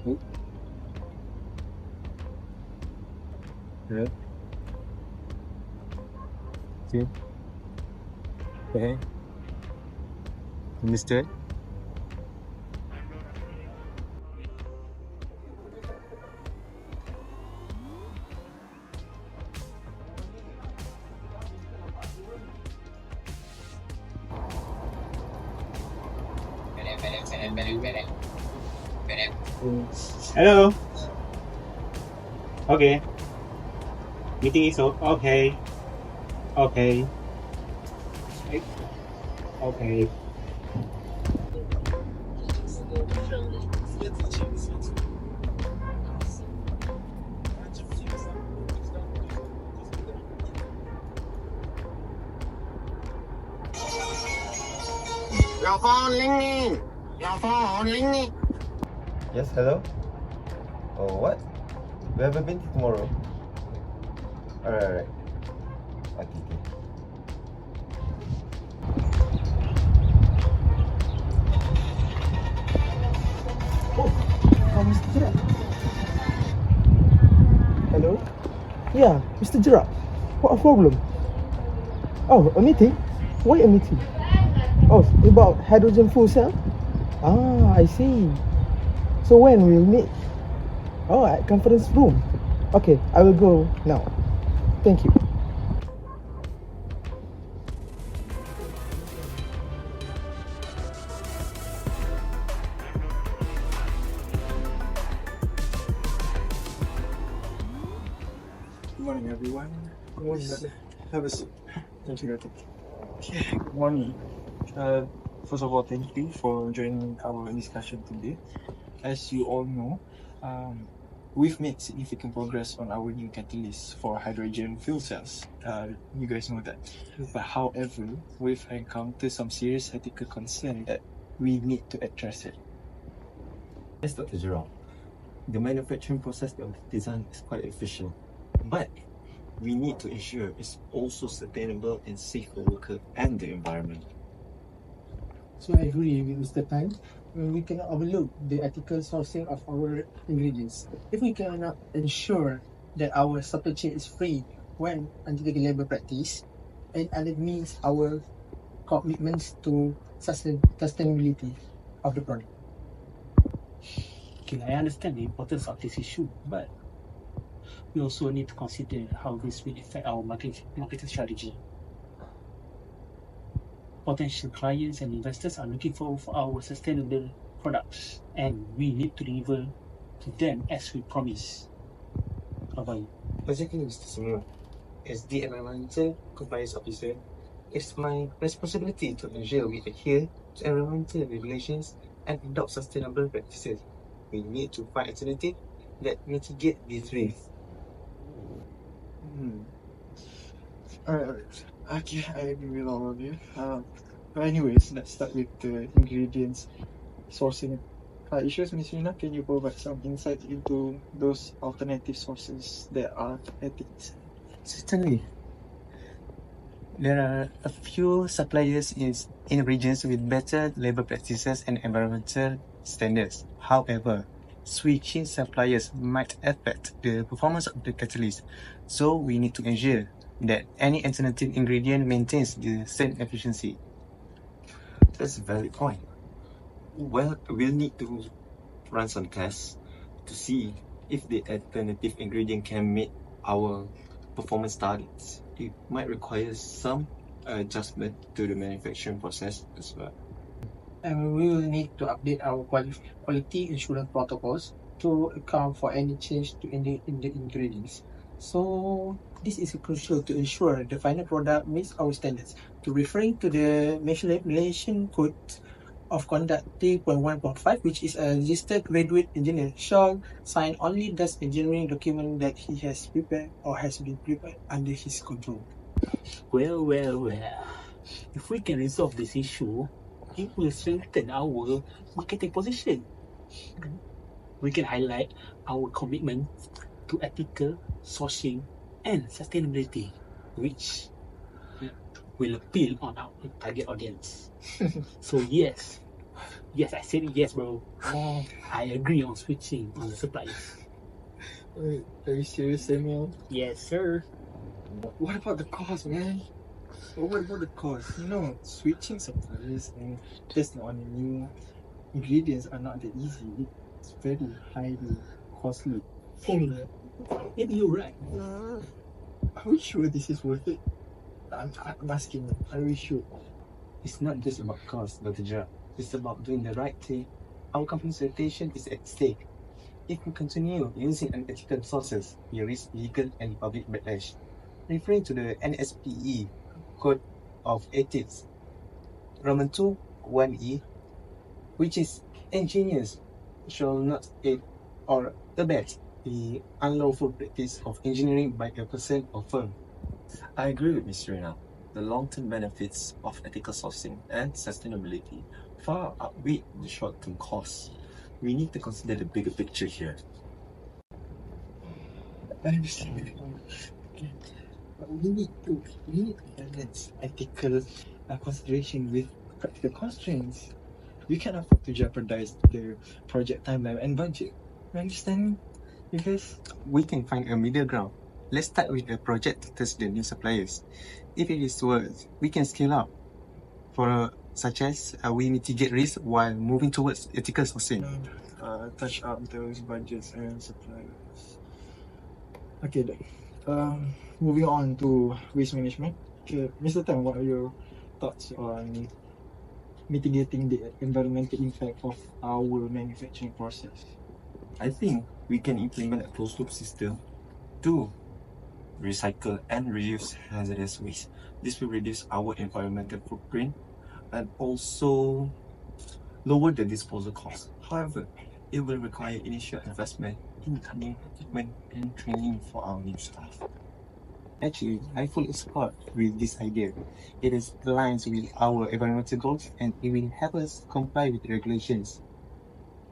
Oh, yeah. Okay. Okay. Understood. Mm. Hello. Okay. Meeting is okay. Okay. Right. Okay. Your phone ringing. Your phone ringing. Yes, hello? Oh, what? We have a meeting tomorrow. Alright. Okay, okay. Oh, Mr. Gerard. Hello? Yeah, Mr. Gerard. What a problem? Oh, a meeting? Why a meeting? Oh, about hydrogen fuel cell? Ah, I see. So when we'll meet? Oh, at conference room. Okay, I will go now. Thank you. Good morning, everyone. Good morning, brother. Have a seat. Thank you, Doctor. Okay, good morning. First of all, thank you for joining our discussion today. As you all know, we've made significant progress on our new catalyst for hydrogen fuel cells. You guys know that. But however, we've encountered some serious ethical concerns that we need to address it. Yes, Dr. Jerome. The manufacturing process of design is quite efficient, but we need to ensure it's also sustainable and safe for worker and the environment. So I agree with Mr. Tan. We cannot overlook the ethical sourcing of our ingredients. If we cannot ensure that our supply chain is free when undertaking labor practice, and that means our commitments to sustainability of the product. Okay, I understand the importance of this issue, but we also need to consider how this will affect our marketing strategy. Potential clients and investors are looking for our sustainable products, and we need to deliver to them as we promise. Bye-bye. Exactly, Mr. Samuel. As the environmental compliance officer, it's my responsibility to ensure we adhere to environmental regulations and adopt sustainable practices. We need to find alternatives that mitigate these risks. Alright. Okay, I agree with all of you. But anyways, let's start with the ingredients sourcing issues. Ms. Rina, can you provide some insight into those alternative sources that are ethics? Certainly, there are a few suppliers in regions with better labor practices and environmental standards. However, switching suppliers might affect the performance of the catalyst, so we need to ensure that any alternative ingredient maintains the same efficiency. That's a valid point. Well, we'll need to run some tests to see if the alternative ingredient can meet our performance targets. It might require some adjustment to the manufacturing process as well. And we will need to update our quality assurance protocols to account for any change in the ingredients. So this is crucial to ensure the final product meets our standards. To referring to the Malaysian Code of Conduct 3.1.5, which is a registered graduate engineer, shall sign only those engineering document that he has prepared or has been prepared under his control. Well. If we can resolve this issue, it will strengthen our marketing position. We can highlight our commitment to ethical sourcing and sustainability, which will appeal on our target audience. So yes, Yes, I said yes, bro. Oh, I agree on switching on the suppliers. wait, are you serious, Samuel? Yes, sir. What about the cost, man? What about the cost? You know, switching suppliers and testing on the new ingredients are not that easy. It's very highly costly. Hold up. Maybe you're right. Are we sure this is worth it? I'm asking you, are we sure? It's not just about cost, Dr. Gerard. It's about doing the right thing. Our company's reputation is at stake. If we continue using unethical sources, we risk legal and public backlash. Referring to the NSPE Code of Ethics, Roman 2, 1E, which is engineers shall not aid or abet the unlawful practice of engineering by a person or firm. I agree with Ms. Rina. The long-term benefits of ethical sourcing and sustainability far outweigh the short-term costs. We need to consider the bigger picture here. I understand. Okay. But we need to balance ethical consideration with practical constraints. We can't afford to jeopardize the project timeline and budget. You understand? Because We can find a middle ground. Let's start with the project to test the new suppliers. If it is worth, we can scale up. Such as we mitigate risk while moving towards ethical sourcing. touch up those budgets and suppliers. Okay, then. Moving on to waste management. Okay, Mr. Tan, what are your thoughts on mitigating the environmental impact of our manufacturing process? I think we can implement a closed-loop system to recycle and reuse hazardous waste. This will reduce our environmental footprint and also lower the disposal cost. However, it will require initial investment in new equipment and training for our new staff. Actually, I fully support with this idea. It is aligns with our environmental goals and it will help us comply with regulations.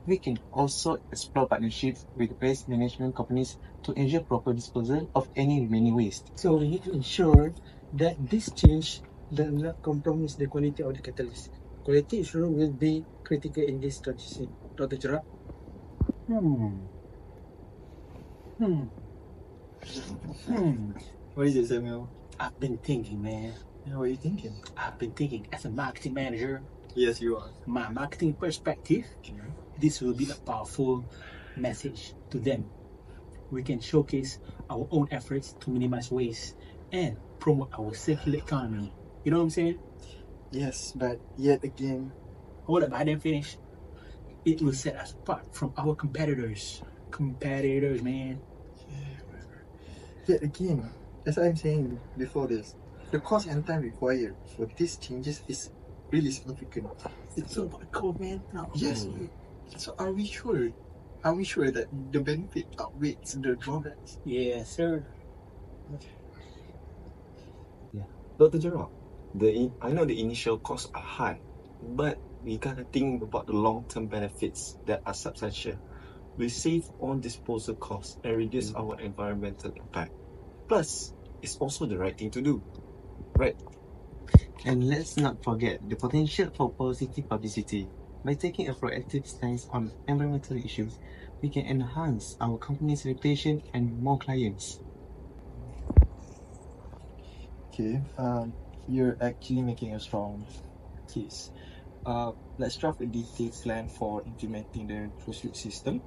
We can also explore partnerships with waste management companies to ensure proper disposal of any remaining waste. So we need to ensure that this change does not compromise the quality of the catalyst. Quality issue will be critical in this transition. Dr. Gerard? What is it, Samuel? I've been thinking, man. Yeah, what are you thinking? I've been thinking as a marketing manager, Yes, you are. my marketing perspective, this will be a powerful message to them. We can showcase our own efforts to minimize waste and promote our circular economy. You know what I'm saying? Yes, but yet again, Hold up, I didn't finish. It will set us apart from our competitors. Competitors, man. yet again, as I'm saying before this, the cost and time required for these changes is really significant. It's so cool, man. No. Yes. So are we sure? Are we sure that the benefit outweighs the drawbacks? Yes, sir. Dr. Gerard, I know the initial costs are high, but we gotta think about the long-term benefits that are substantial. We save on disposal costs and reduce our environmental impact. Plus, it's also the right thing to do, right? And let's not forget the potential for positive publicity. By taking a proactive stance on environmental issues, we can enhance our company's reputation and more clients. Okay, you're actually making a strong case. Let's draft a detailed plan for implementing the closed-loop system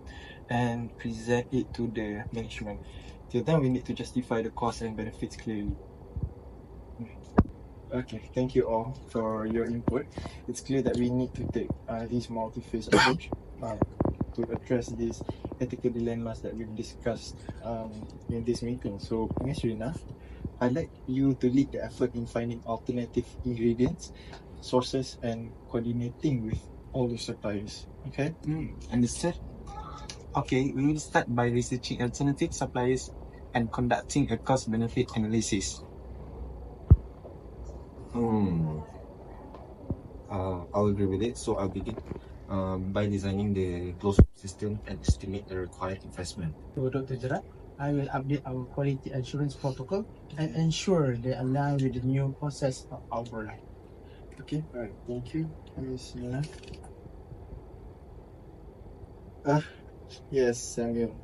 and present it to the management. Till then, we need to justify the costs and benefits clearly. Okay, thank you all for your input. It's clear that we need to take this multi-phase approach to address these ethical dilemmas that we've discussed in this meeting. So, Ms. Rina, I'd like you to lead the effort in finding alternative ingredients, sources, and coordinating with all the suppliers. Okay? Understood? Okay, we will start by researching alternative suppliers and conducting a cost-benefit analysis. I'll agree with it. So I'll begin by designing the closed system and estimate the required investment. So Dr. Gerard, I will update our quality assurance protocol and ensure they align with the new process of our line. Okay, alright. Thank you, Ms. Nina. Yes, Samuel.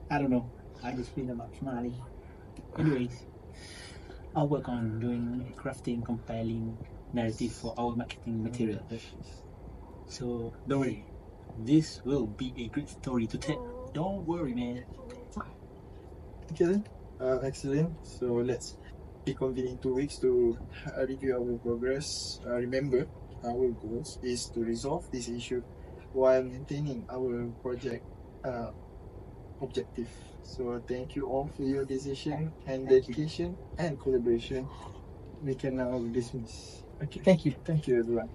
I don't know. I just feel about smiling. Anyways, I'll work on doing crafting, compiling narrative for our marketing material. So don't worry. This will be a great story to tell. Don't worry, man. Okay then. Excellent. So let's reconvene in 2 weeks to review our progress. Remember, our goals is to resolve this issue while maintaining our project objective. So thank you all for your decision and dedication and collaboration. We can now dismiss. Okay. Thank you. Thank you everyone.